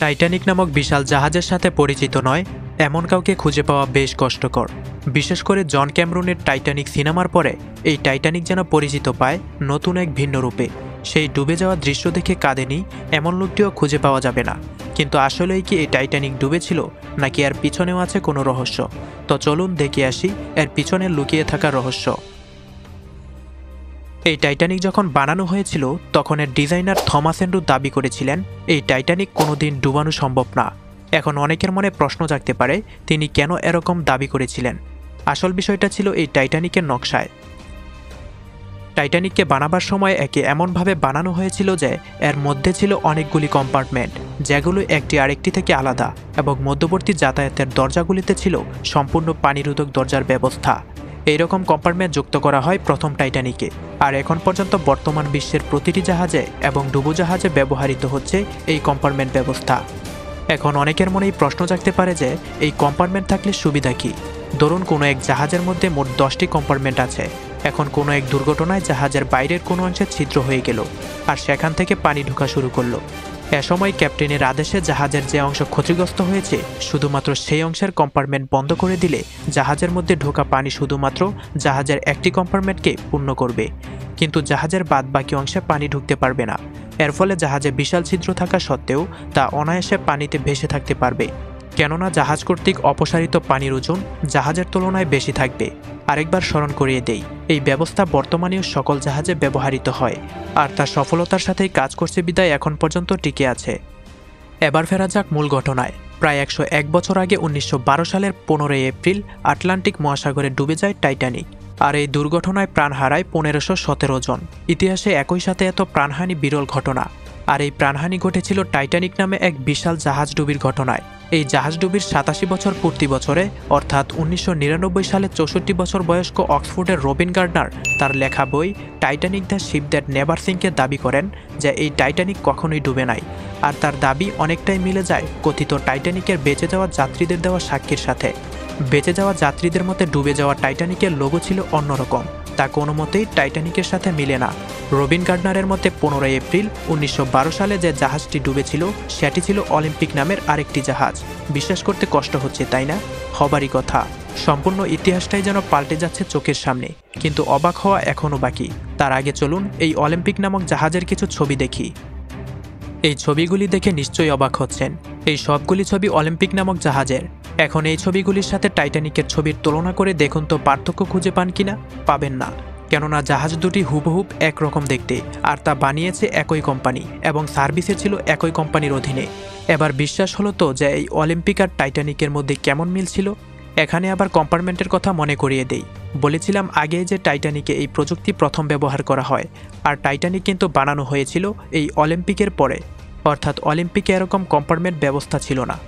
Titanic নামক বিশাল জাহাজের সাথে পরিচিত নয় এমন কাউকে খুঁজে পাওয়া বেশ কষ্টকর। বিশেষ করে জন ক্যামেরনের টাইটানিক সিনেমার পরে এই টাইটানিক যেন পরিচিত পায় নতুন এক ভিন্ন রূপে। সেই ডুবে যাওয়া দৃশ্য দেখে কাঁদেনি এমন লোকটিও খুঁজে পাওয়া যাবে না। কিন্তু আসলেই কি এই টাইটানিক ডুবেছিল, নাকি এর পিছনেও আছে কোনো রহস্য? তো চলুন দেখে আসি এর পিছনে লুকিয়ে থাকা রহস্য। এই টাইটানিক যখন বানানো হয়েছিল তখন এর ডিজাইনার থমাস এন্ড্রু দাবি করেছিলেন এই টাইটানিক কোনোদিন ডুবানো সম্ভব না। এখন অনেকের মনে প্রশ্ন জাগতে পারে তিনি কেন এরকম দাবি করেছিলেন। আসল বিষয়টা ছিল এই টাইটানিকের নকশায়। টাইটানিককে বানাবার সময় একে এমনভাবে বানানো হয়েছিল যে এর মধ্যে ছিল অনেকগুলি কম্পার্টমেন্ট, যেগুলো একটি আরেকটি থেকে আলাদা, এবং মধ্যবর্তী যাতায়াতের দরজাগুলিতে ছিল সম্পূর্ণ পানিরোধক দরজার ব্যবস্থা। এইরকম কম্পার্টমেন্ট যুক্ত করা হয় প্রথম টাইটানিকে, আর এখন পর্যন্ত বর্তমান বিশ্বের প্রতিটি জাহাজে এবং ডুবোজাহাজে ব্যবহৃত হচ্ছে এই কম্পার্টমেন্ট ব্যবস্থা। এখন অনেকের মনেই প্রশ্ন জাগতে পারে যে এই কম্পার্টমেন্ট থাকলে সুবিধা কী? ধরুন কোনো এক জাহাজের মধ্যে মোট 10টি কম্পার্টমেন্ট আছে। এখন কোনো এক দুর্ঘটনায় জাহাজের বাইরের কোনো অংশে ছিদ্র হয়ে গেল আর সেখান থেকে পানি ঢোকা শুরু করলো। এ সময় ক্যাপ্টেনের আদেশে জাহাজের যে অংশ ক্ষতিগ্রস্ত হয়েছে শুধুমাত্র সেই অংশের কম্পার্টমেন্ট বন্ধ করে দিলে জাহাজের মধ্যে ঢোকা পানি শুধুমাত্র জাহাজের একটি কম্পার্টমেন্টকে পূর্ণ করবে, কিন্তু জাহাজের বাদবাকি অংশে পানি ঢুকতে পারবে না। এর ফলে জাহাজে বিশাল ছিদ্র থাকা সত্ত্বেও তা অনায়াসে পানিতে ভেসে থাকতে পারবে, কেননা জাহাজ কর্তৃক অপসারিত পানির ওজন জাহাজের তুলনায় বেশি থাকবে। আরেকবার স্মরণ করিয়ে দেই, এই ব্যবস্থা বর্তমানেও সকল জাহাজে ব্যবহৃত হয়, আর তা সফলতার সাথেই কাজ করছে বিদায় এখন পর্যন্ত টিকে আছে। এবার ফেরা যাক মূল ঘটনায়। প্রায় 101 বছর আগে 1912 সালের 15 এপ্রিল আটলান্টিক মহাসাগরে ডুবে যায় টাইটানিক, আর এই দুর্ঘটনায় প্রাণ হারায় 1517 জন। ইতিহাসে একই সাথে এত প্রাণহানি বিরল ঘটনা। আর এই প্রাণহানি ঘটেছিল টাইটানিক নামে এক বিশাল জাহাজ ডুবির ঘটনায়। এই জাহাজ ডুবির 87 বছর পূর্তি বছরে অর্থাৎ 1999 সালে 64 বছর বয়স্ক অক্সফোর্ডের রবিন গার্ডনার তার লেখা বই Titanic the ship that never সিঙ্কে দাবি করেন যে এই টাইটানিক কখনোই ডুবে নাই। আর তার দাবি অনেকটাই মিলে যায় কথিত টাইটানিকের বেঁচে যাওয়া যাত্রীদের দেওয়া সাক্ষীর সাথে। বেঁচে যাওয়া যাত্রীদের মতে ডুবে যাওয়া টাইটানিকের লোগো ছিল অন্যরকম, তা কোনো মতেই টাইটানিকের সাথে মিলে না। রবিন গার্ডনারের মতে 15 এপ্রিল 1912 সালে যে জাহাজটি ডুবেছিল সেটি ছিল অলিম্পিক নামের আরেকটি জাহাজ। বিশ্বাস করতে কষ্ট হচ্ছে, তাই না? হবারই কথা। সম্পূর্ণ ইতিহাসটাই যেন পাল্টে যাচ্ছে চোখের সামনে, কিন্তু অবাক হওয়া এখনও বাকি। তার আগে চলুন এই অলিম্পিক নামক জাহাজের কিছু ছবি দেখি। এই ছবিগুলি দেখে নিশ্চয়ই অবাক হচ্ছেন, এই সবগুলি ছবি অলিম্পিক নামক জাহাজের। এখন এই ছবিগুলির সাথে টাইটানিকের ছবির তুলনা করে দেখুন তো পার্থক্য খুঁজে পান কিনা। পাবেন না, কেননা জাহাজ দুটি হুবহুব একরকম দেখতে, আর তা বানিয়েছে একই কোম্পানি এবং সার্ভিসে ছিল একই কোম্পানির অধীনে। এবার বিশ্বাস হলো তো যে এই অলিম্পিক আর টাইটানিকের মধ্যে কেমন মিল ছিল। এখানে আবার কম্পার্টমেন্টের কথা মনে করিয়ে দেই। বলেছিলাম আগে যে টাইটানিকে এই প্রযুক্তি প্রথম ব্যবহার করা হয়, আর টাইটানিক কিন্তু বানানো হয়েছিল এই অলিম্পিকের পরে, অর্থাৎ অলিম্পিকে এরকম কম্পার্টমেন্ট ব্যবস্থা ছিল না।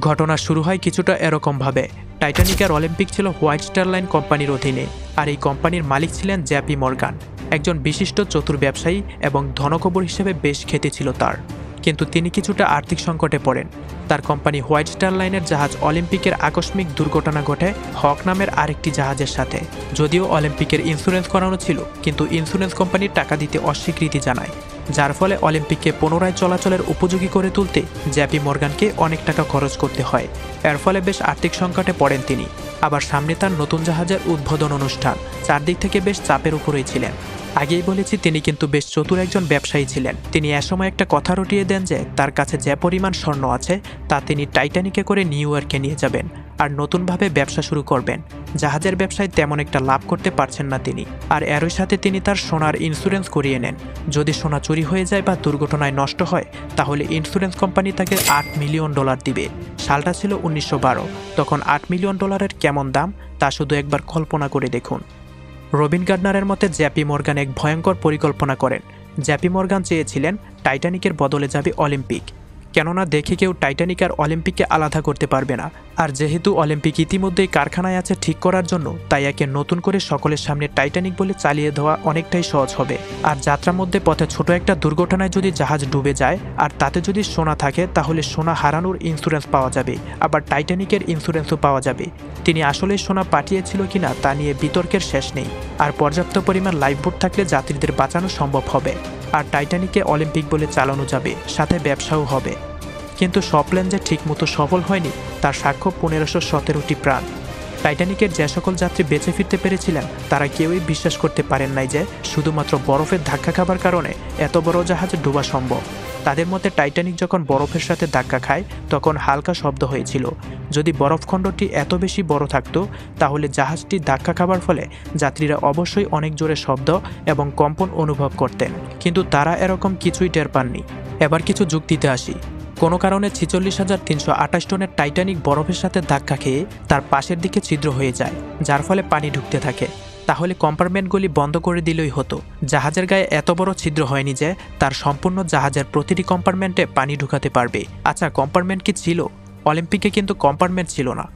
ঘটনা শুরু হয় কিছুটা এরকমভাবে। টাইটানিক আর অলিম্পিক ছিল হোয়াইট স্টার লাইন কোম্পানির অধীনে, আর এই কোম্পানির মালিক ছিলেন জেপি মর্গান, একজন বিশিষ্ট চতুর ব্যবসায়ী এবং ধনকবর হিসেবে বেশ খ্যাতি ছিল তার। কিন্তু তিনি কিছুটা আর্থিক সংকটে পড়েন। তার কোম্পানি হোয়াইট স্টার লাইনের জাহাজ অলিম্পিকের আকস্মিক দুর্ঘটনা ঘটে হক নামের আরেকটি জাহাজের সাথে। যদিও অলিম্পিকের ইন্স্যুরেন্স করানো ছিল, কিন্তু ইন্স্যুরেন্স কোম্পানি টাকা দিতে অস্বীকৃতি জানায়, যার ফলে অলিম্পিককে পুনরায় চলাচলের উপযোগী করে তুলতে জেপি মর্গানকে অনেক টাকা খরচ করতে হয়। এর ফলে বেশ আর্থিক সংকটে পড়েন তিনি। আবার সামনে তার নতুন জাহাজের উদ্বোধন অনুষ্ঠান, চারদিক থেকে বেশ চাপের উপরেই ছিলেন। আগেই বলেছি তিনি কিন্তু বেশ চতুর একজন ব্যবসায়ী ছিলেন। তিনি এসময় একটা কথা রটিয়ে দেন যে তার কাছে যে পরিমাণ স্বর্ণ আছে তা তিনি টাইটানিকে করে নিউ ইয়র্কে নিয়ে যাবেন আর নতুনভাবে ব্যবসা শুরু করবেন। জাহাজের ব্যবসায় তেমন একটা লাভ করতে পারছেন না তিনি, আর এরই সাথে তিনি তার সোনার ইন্স্যুরেন্স করিয়ে নেন। যদি সোনা চুরি হয়ে যায় বা দুর্ঘটনায় নষ্ট হয় তাহলে ইন্স্যুরেন্স কোম্পানি তাকে $8 মিলিয়ন দিবে। সালটা ছিল 1912। তখন $8 মিলিয়ন কেমন দাম তা শুধু একবার কল্পনা করে দেখুন। রবিন গার্ডনারের মতে জেপি মর্গান এক ভয়ঙ্কর পরিকল্পনা করেন। জেপি মর্গান চেয়েছিলেন টাইটানিকের বদলে যাবে অলিম্পিক, কেননা দেখে কেউ টাইটানিক আর অলিম্পিককে আলাদা করতে পারবে না। আর যেহেতু অলিম্পিক ইতিমধ্যেই কারখানায় আছে ঠিক করার জন্য, তাই একে নতুন করে সকলের সামনে টাইটানিক বলে চালিয়ে দেওয়া অনেকটাই সহজ হবে। আর যাত্রার মধ্যে পথে ছোট একটা দুর্ঘটনায় যদি জাহাজ ডুবে যায় আর তাতে যদি সোনা থাকে তাহলে সোনা হারানোর ইন্স্যুরেন্স পাওয়া যাবে, আবার টাইটানিকের ইন্স্যুরেন্সও পাওয়া যাবে। তিনি আসলে সোনা পাঠিয়েছিল কিনা তা নিয়ে বিতর্কের শেষ নেই। আর পর্যাপ্ত পরিমাণ লাইফবোট থাকলে যাত্রীদের বাঁচানো সম্ভব হবে, আর টাইটানিকে অলিম্পিক বলে চালানো যাবে, সাথে ব্যবসাও হবে। কিন্তু সব প্ল্যান যে ঠিকমতো সফল হয়নি তার সাক্ষ্য 1517টি প্রাণ। টাইটানিকের যে সকল যাত্রী বেঁচে ফিরতে পেরেছিলেন তারা কেউই বিশ্বাস করতে পারেন নাই যে শুধুমাত্র বরফের ধাক্কা খাবার কারণে এত বড় জাহাজ ডোবা সম্ভব। তাদের মতে টাইটানিক যখন বরফের সাথে ধাক্কা খায় তখন হালকা শব্দ হয়েছিল। যদি বরফখণ্ডটি এত বেশি বড় থাকতো তাহলে জাহাজটি ধাক্কা খাবার ফলে যাত্রীরা অবশ্যই অনেক জোরে শব্দ এবং কম্পন অনুভব করতেন, কিন্তু তারা এরকম কিছুই টের পাননি। এবার কিছু যুক্তিতে আসি। কোনো কারণে 46,328 টনের টাইটানিক বরফের সাথে ধাক্কা খেয়ে তার পাশের দিকে ছিদ্র হয়ে যায়, যার ফলে পানি ঢুকতে থাকে। তাহলে কম্পার্টমেন্টগুলি বন্ধ করে দিলেই হতো। জাহাজের গায়ে এত বড় ছিদ্র হয়নি যে তার সম্পূর্ণ জাহাজের প্রতিটি কম্পার্টমেন্টে পানি ঢুকাতে পারবে। আচ্ছা, কম্পার্টমেন্ট কি ছিল? অলিম্পিকে কিন্তু কম্পার্টমেন্ট ছিল না।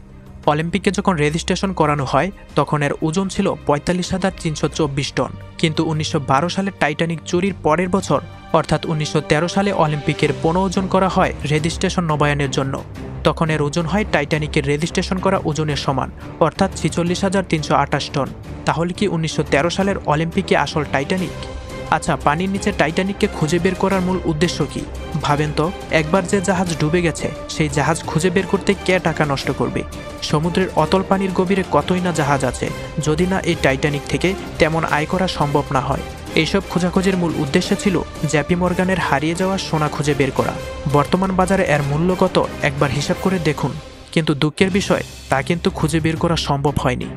অলিম্পিকে যখন রেজিস্ট্রেশন করানো হয় তখন এর ওজন ছিল 45,324 টন, কিন্তু 1912 সালে টাইটানিক চুরির পরের বছর অর্থাৎ 1913 সালে অলিম্পিকের পুনঃওজন করা হয় রেজিস্ট্রেশন নবায়নের জন্য। তখন এর ওজন হয় টাইটানিকের রেজিস্ট্রেশন করা ওজনের সমান, অর্থাৎ 46,328 টন। তাহলে কি 1913 সালের অলিম্পিকে আসল টাইটানিক? আচ্ছা, পানির নিচে টাইটানিককে খুঁজে বের করার মূল উদ্দেশ্য কি? ভাবেন তো, একবার যে জাহাজ ডুবে গেছে সেই জাহাজ খুঁজে বের করতে কে টাকা নষ্ট করবে? সমুদ্রের অতল পানির গভীরে কতই না জাহাজ আছে, যদি না এই টাইটানিক থেকে তেমন আয় করা সম্ভব না হয়। এইসব খোঁজাখুঁজির মূল উদ্দেশ্য ছিল জেপি মর্গানের হারিয়ে যাওয়া সোনা খুঁজে বের করা। বর্তমান বাজারে এর মূল্য কত একবার হিসাব করে দেখুন, কিন্তু দুঃখের বিষয় তা কিন্তু খুঁজে বের করা সম্ভব হয়নি।